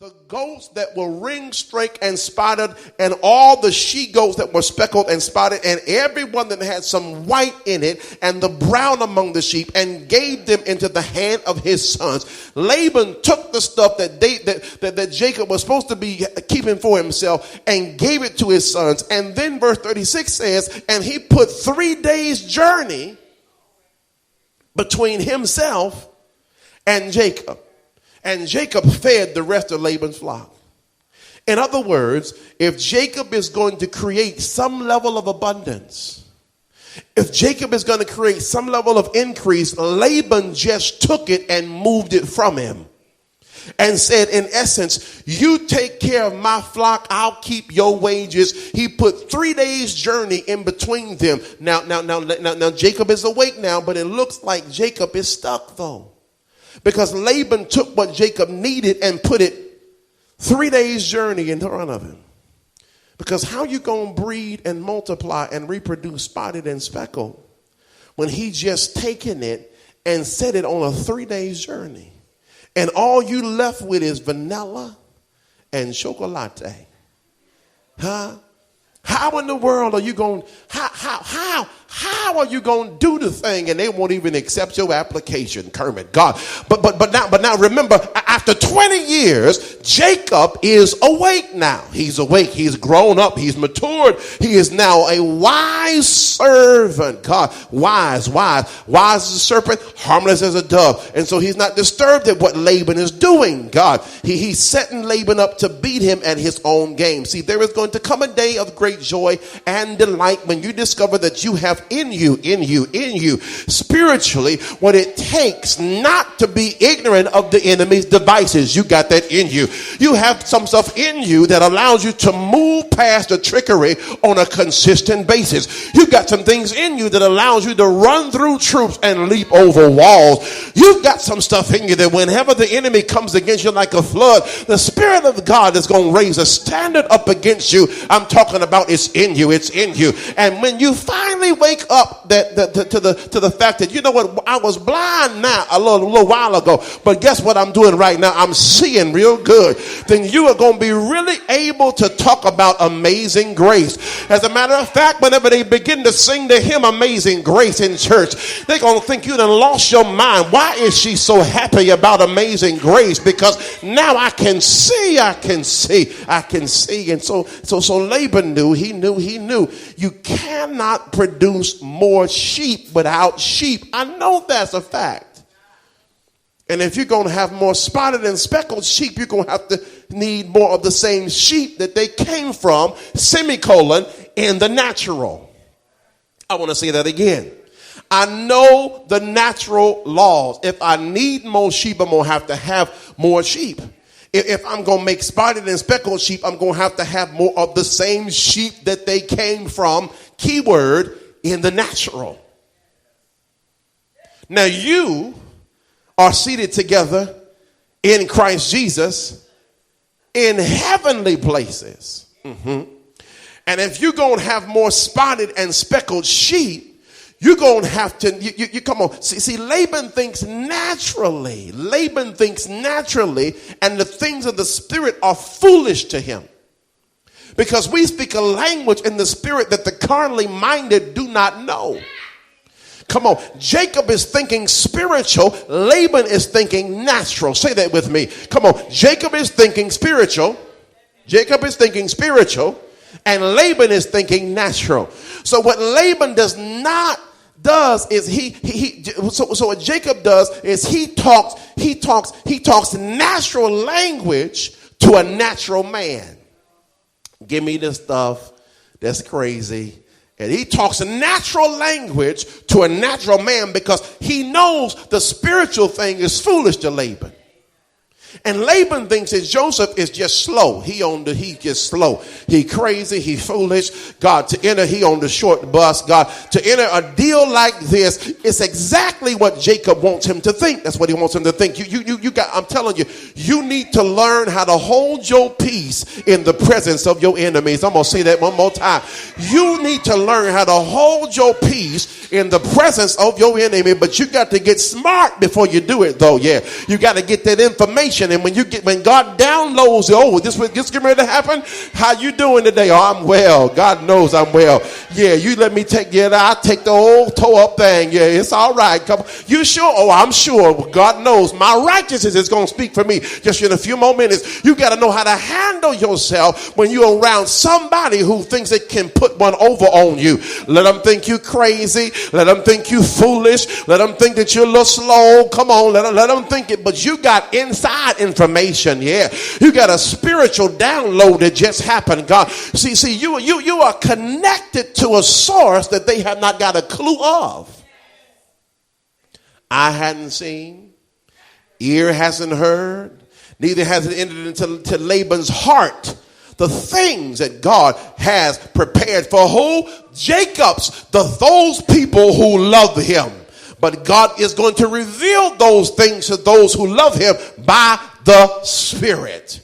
the goats that were ring streaked and spotted, and all the she goats that were speckled and spotted, and everyone that had some white in it, and the brown among the sheep, and gave them into the hand of his sons. Laban took the stuff that Jacob was supposed to be keeping for himself and gave it to his sons. And then verse 36 says, and he put 3 days' journey between himself and Jacob. And Jacob fed the rest of Laban's flock. In other words, if Jacob is going to create some level of abundance, if Jacob is going to create some level of increase, Laban just took it and moved it from him and said, in essence, you take care of my flock, I'll keep your wages. He put 3 days' journey in between them. Now, Jacob is awake now, but it looks like Jacob is stuck though. Because Laban took what Jacob needed and put it 3 days' journey in front of him. Because how you going to breed and multiply and reproduce spotted and speckled when he just taken it and set it on a 3 days' journey? And all you left with is vanilla and chocolate. Huh? How in the world are you going, how are you going to do the thing and they won't even accept your application, Kermit, God. But now remember, after 20 years, Jacob is awake now. He's awake. He's grown up. He's matured. He is now a wise servant. God, wise as a serpent, harmless as a dove. And so he's not disturbed at what Laban is doing. God, he's setting Laban up to beat him at his own game. See, there is going to come a day of great joy and delight when you discover that you have in you spiritually what it takes not to be ignorant of the enemy's devices. You got that in you. You have some stuff in you that allows you to move past the trickery on a consistent basis. You got some things in you that allows you to run through troops and leap over walls. You've got some stuff in you that whenever the enemy comes against you like a flood, the Spirit of God is going to raise a standard up against you. I'm talking about it's in you. And when you finally wake up to the fact that, you know what, I was blind now a little while ago, but guess what I'm doing right now? I'm seeing real good. Then you are going to be really able to talk about amazing grace. As a matter of fact, whenever they begin to sing the hymn Amazing Grace in church, they're going to think you done lost your mind. Why is she so happy about amazing grace? Because now I can see. And so Laban knew, he knew you cannot produce more sheep without sheep. I know that's a fact. And if you're going to have more spotted and speckled sheep, you're going to have to need more of the same sheep that they came from, in the natural. I want to say that again. I know the natural laws. If I need more sheep, I'm going to have more sheep. If I'm going to make spotted and speckled sheep, I'm going to have more of the same sheep that they came from, keyword, in the natural. Now you are seated together in Christ Jesus in heavenly places. And if you're going to have more spotted and speckled sheep, you're going to have to, you come on. See, Laban thinks naturally. And the things of the Spirit are foolish to him. Because we speak a language in the Spirit that the carnally minded do not know. Come on. Jacob is thinking spiritual. Laban is thinking natural. Say that with me. Come on. Jacob is thinking spiritual. And Laban is thinking natural. So what Laban does is what Jacob does is he talks natural language to a natural man. Give me the stuff that's crazy. And he talks a natural language to a natural man because he knows the spiritual thing is foolish to Laban. And Laban thinks that Joseph is just slow. He just slow. He crazy. He foolish. God, to enter, he on the short bus. God, to enter a deal like this, it's exactly what Jacob wants him to think. That's what he wants him to think. I'm telling you, you need to learn how to hold your peace in the presence of your enemies. I'm going to say that one more time. You need to learn how to hold your peace in the presence of your enemy, but you got to get smart before you do it though. Yeah. You got to get that information information. And when God downloads, this getting ready to happen. How you doing today? Oh, I'm well. God knows I'm well. Yeah, you let me take I'll take the old toe up thing. Yeah, it's all right. Come on. You sure? Oh, I'm sure. God knows my righteousness is going to speak for me. Just in a few more minutes, you got to know how to handle yourself when you're around somebody who thinks they can put one over on you. Let them think you crazy. Let them think you foolish. Let them think that you're a little slow. Come on, let them think it. But you got inside information. Yeah, you got a spiritual download that just happened. God, see, you are connected to a source that they have not got a clue of. Eye hadn't seen, ear hasn't heard, neither has it entered into Laban's heart the things that God has prepared for who? Jacob's, those people who love him. But God is going to reveal those things to those who love him by the Spirit.